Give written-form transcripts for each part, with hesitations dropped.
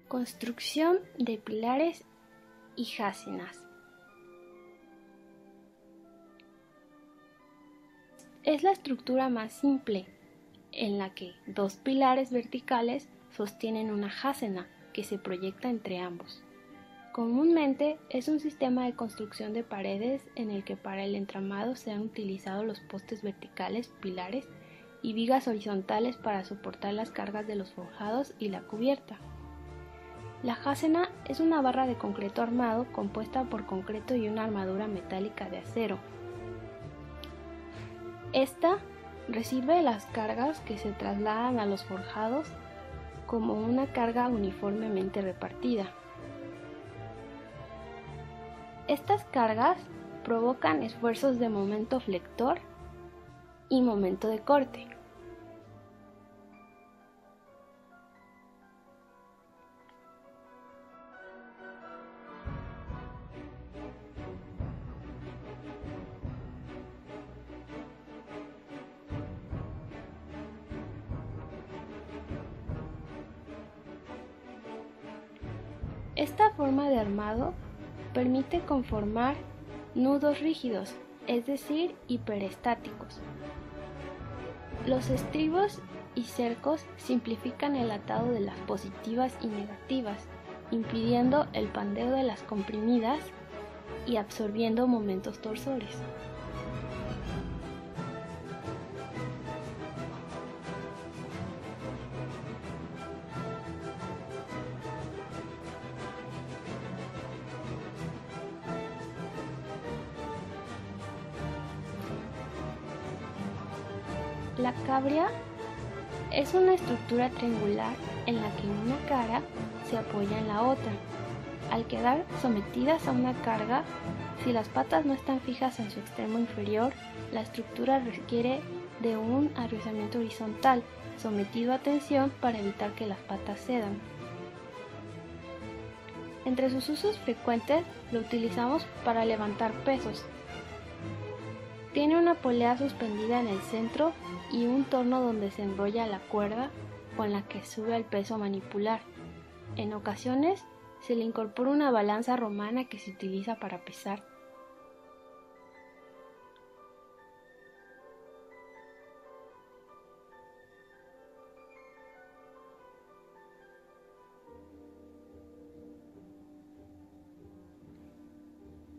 Construcción de pilares y jásenas. Es la estructura más simple, en la que dos pilares verticales sostienen una jásena que se proyecta entre ambos. Comúnmente es un sistema de construcción de paredes en el que para el entramado se han utilizado los postes verticales, pilares y vigas horizontales para soportar las cargas de los forjados y la cubierta. La jásena es una barra de concreto armado compuesta por concreto y una armadura metálica de acero. Esta recibe las cargas que se trasladan a los forjados como una carga uniformemente repartida. Estas cargas provocan esfuerzos de momento flector y momento de corte. Esta forma de armado permite conformar nudos rígidos, es decir, hiperestáticos. Los estribos y cercos simplifican el atado de las positivas y negativas, impidiendo el pandeo de las comprimidas y absorbiendo momentos torsores. La cabria es una estructura triangular en la que una cara se apoya en la otra. Al quedar sometidas a una carga, si las patas no están fijas en su extremo inferior, la estructura requiere de un arrozamiento horizontal sometido a tensión para evitar que las patas cedan. Entre sus usos frecuentes lo utilizamos para levantar pesos. Tiene una polea suspendida en el centro y un torno donde se enrolla la cuerda con la que sube el peso a manipular. En ocasiones se le incorpora una balanza romana que se utiliza para pesar.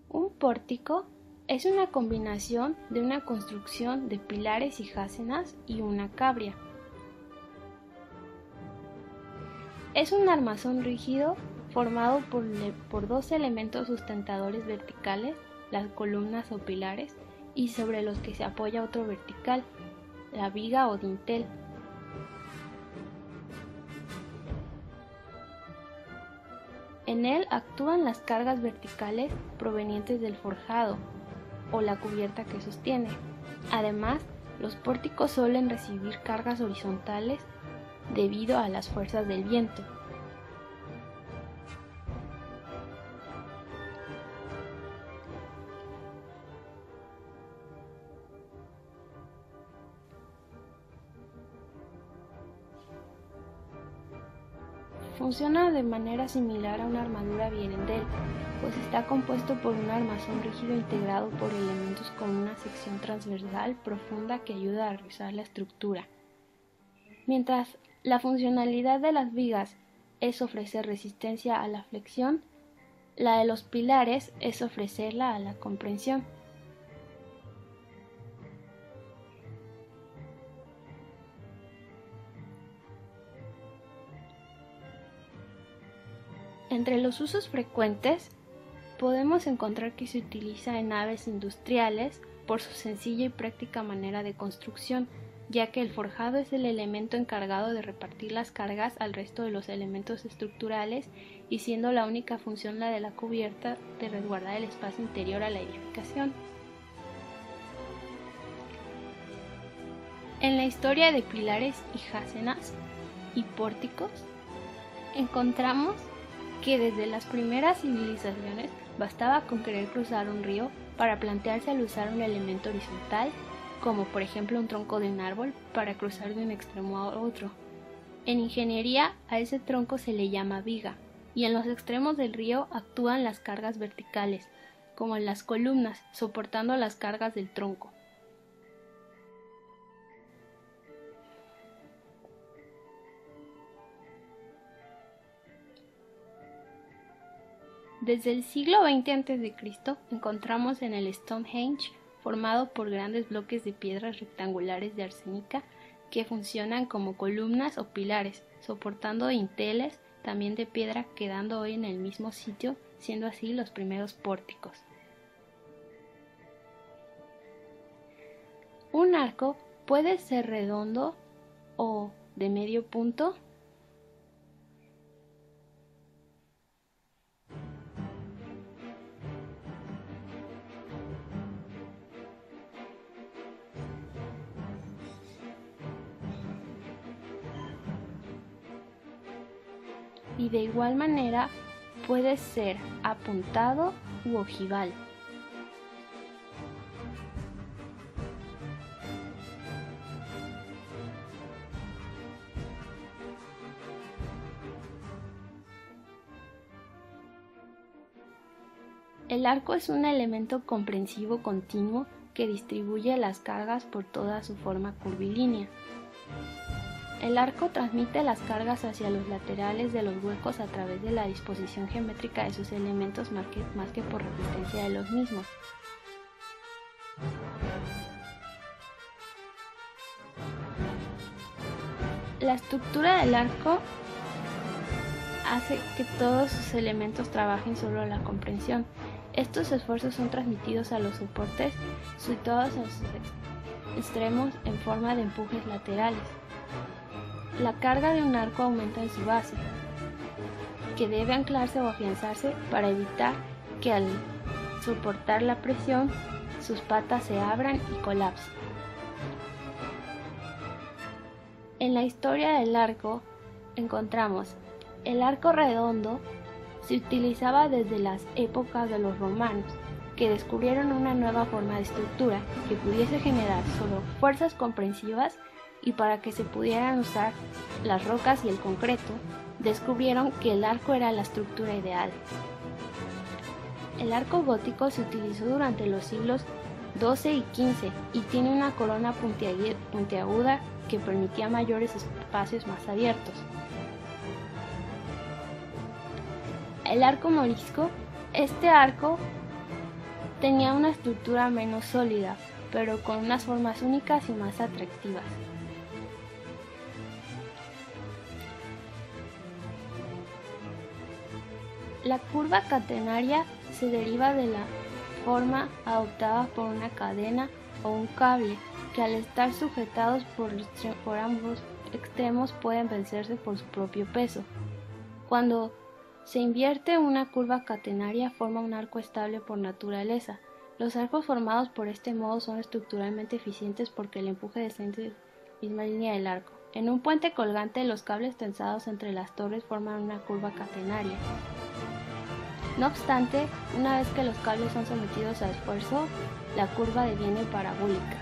Un pórtico es una combinación de una construcción de pilares y jásenas y una cabria. Es un armazón rígido formado por dos elementos sustentadores verticales, las columnas o pilares, y sobre los que se apoya otro vertical, la viga o dintel. En él actúan las cargas verticales provenientes del forjado o la cubierta que sostiene. Además, los pórticos suelen recibir cargas horizontales debido a las fuerzas del viento. Funciona de manera similar a una armadura Vierendeel, pues está compuesto por un armazón rígido integrado por elementos con una sección transversal profunda que ayuda a rizar la estructura. Mientras la funcionalidad de las vigas es ofrecer resistencia a la flexión, la de los pilares es ofrecerla a la comprensión. Entre los usos frecuentes, podemos encontrar que se utiliza en naves industriales por su sencilla y práctica manera de construcción, ya que el forjado es el elemento encargado de repartir las cargas al resto de los elementos estructurales y siendo la única función la de la cubierta de resguardar el espacio interior a la edificación. En la historia de pilares y jásenas y pórticos, encontramos que desde las primeras civilizaciones bastaba con querer cruzar un río para plantearse al usar un elemento horizontal, como por ejemplo un tronco de un árbol, para cruzar de un extremo a otro. En ingeniería a ese tronco se le llama viga, y en los extremos del río actúan las cargas verticales, como en las columnas, soportando las cargas del tronco. Desde el siglo XX a.C. encontramos en el Stonehenge, formado por grandes bloques de piedras rectangulares de arsénica que funcionan como columnas o pilares, soportando dinteles también de piedra, quedando hoy en el mismo sitio, siendo así los primeros pórticos. Un arco puede ser redondo o de medio punto, y de igual manera puede ser apuntado u ojival. El arco es un elemento comprensivo continuo que distribuye las cargas por toda su forma curvilínea. El arco transmite las cargas hacia los laterales de los huecos a través de la disposición geométrica de sus elementos más que por resistencia de los mismos. La estructura del arco hace que todos sus elementos trabajen sobre la comprensión. Estos esfuerzos son transmitidos a los soportes situados en sus extremos en forma de empujes laterales. La carga de un arco aumenta en su base, que debe anclarse o afianzarse para evitar que al soportar la presión sus patas se abran y colapsen. En la historia del arco encontramos el arco redondo. Se utilizaba desde las épocas de los romanos, que descubrieron una nueva forma de estructura que pudiese generar solo fuerzas comprensivas, y para que se pudieran usar las rocas y el concreto, descubrieron que el arco era la estructura ideal. El arco gótico se utilizó durante los siglos XII y XV y tiene una corona puntiaguda que permitía mayores espacios más abiertos. El arco morisco. Este arco tenía una estructura menos sólida, pero con unas formas únicas y más atractivas. La curva catenaria se deriva de la forma adoptada por una cadena o un cable, que al estar sujetados por ambos extremos pueden vencerse por su propio peso. Cuando se invierte una curva catenaria forma un arco estable por naturaleza. Los arcos formados por este modo son estructuralmente eficientes porque el empuje desciende en la misma línea del arco. En un puente colgante, los cables tensados entre las torres forman una curva catenaria. No obstante, una vez que los cables son sometidos a esfuerzo, la curva deviene parabólica.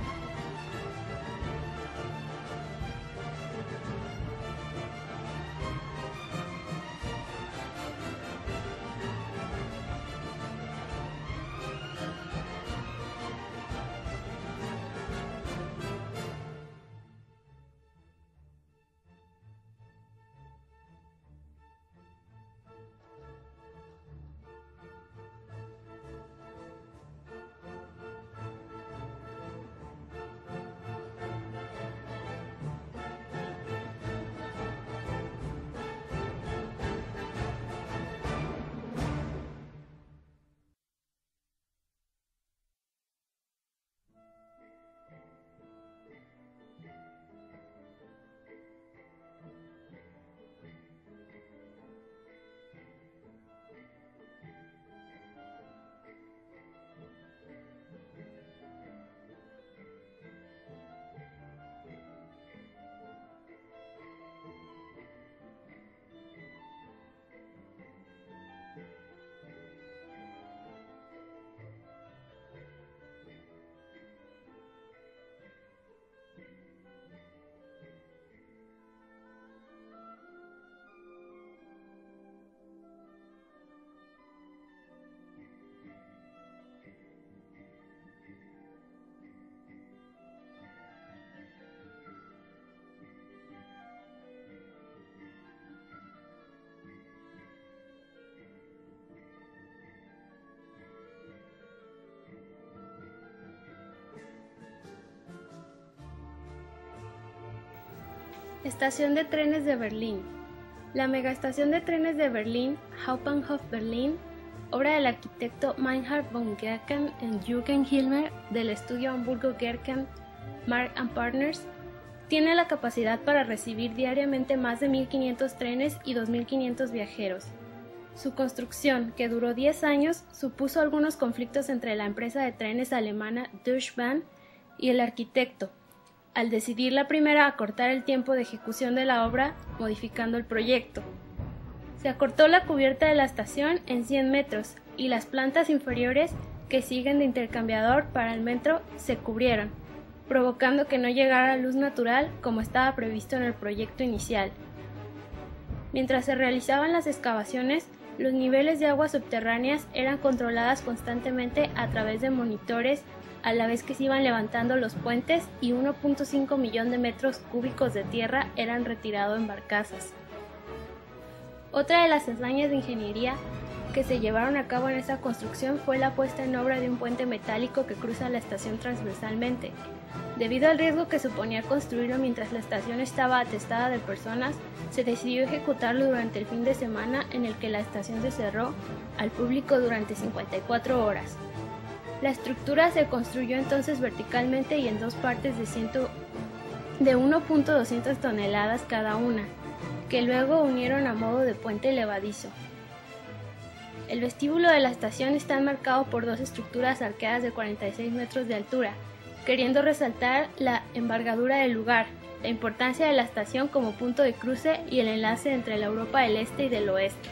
Estación de trenes de Berlín. La megaestación de trenes de Berlín, Hauptbahnhof Berlin, obra del arquitecto Meinhard von Gerkan y Jürgen Hilmer del estudio Hamburgo Gerkan, Mark & Partners, tiene la capacidad para recibir diariamente más de 1.500 trenes y 2.500 viajeros. Su construcción, que duró 10 años, supuso algunos conflictos entre la empresa de trenes alemana Deutsche Bahn y el arquitecto, al decidir la primera acortar el tiempo de ejecución de la obra, modificando el proyecto. Se acortó la cubierta de la estación en 100 metros y las plantas inferiores, que siguen de intercambiador para el metro, se cubrieron, provocando que no llegara luz natural como estaba previsto en el proyecto inicial. Mientras se realizaban las excavaciones, los niveles de aguas subterráneas eran controladas constantemente a través de monitores, a la vez que se iban levantando los puentes y 1.5 millón de metros cúbicos de tierra eran retirados en barcazas. Otra de las hazañas de ingeniería que se llevaron a cabo en esta construcción fue la puesta en obra de un puente metálico que cruza la estación transversalmente. Debido al riesgo que suponía construirlo mientras la estación estaba atestada de personas, se decidió ejecutarlo durante el fin de semana en el que la estación se cerró al público durante 54 horas. La estructura se construyó entonces verticalmente y en dos partes de 1.200 toneladas cada una, que luego unieron a modo de puente levadizo. El vestíbulo de la estación está enmarcado por dos estructuras arqueadas de 46 metros de altura, queriendo resaltar la envergadura del lugar, la importancia de la estación como punto de cruce y el enlace entre la Europa del Este y del Oeste.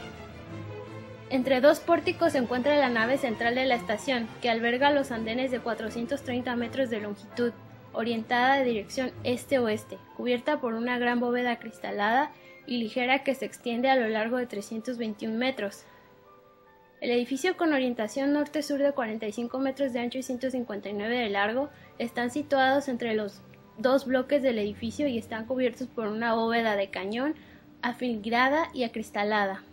Entre dos pórticos se encuentra la nave central de la estación, que alberga los andenes de 430 metros de longitud, orientada de dirección este-oeste, cubierta por una gran bóveda acristalada y ligera que se extiende a lo largo de 321 metros. El edificio, con orientación norte-sur de 45 metros de ancho y 159 de largo, están situados entre los dos bloques del edificio y están cubiertos por una bóveda de cañón afiligrada y acristalada.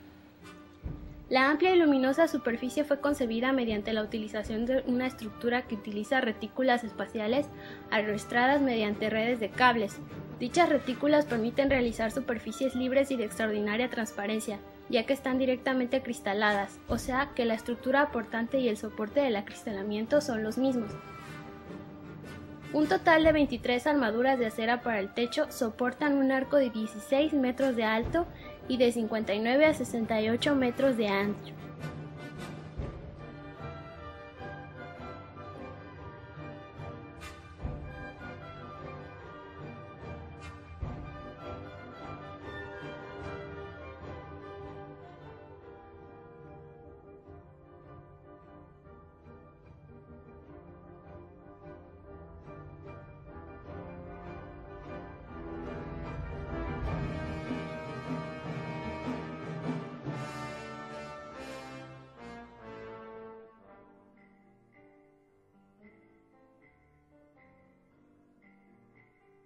La amplia y luminosa superficie fue concebida mediante la utilización de una estructura que utiliza retículas espaciales arrastradas mediante redes de cables. Dichas retículas permiten realizar superficies libres y de extraordinaria transparencia, ya que están directamente acristaladas, o sea que la estructura aportante y el soporte del acristalamiento son los mismos. Un total de 23 armaduras de acera para el techo soportan un arco de 16 metros de alto y de 59 a 68 metros de ancho.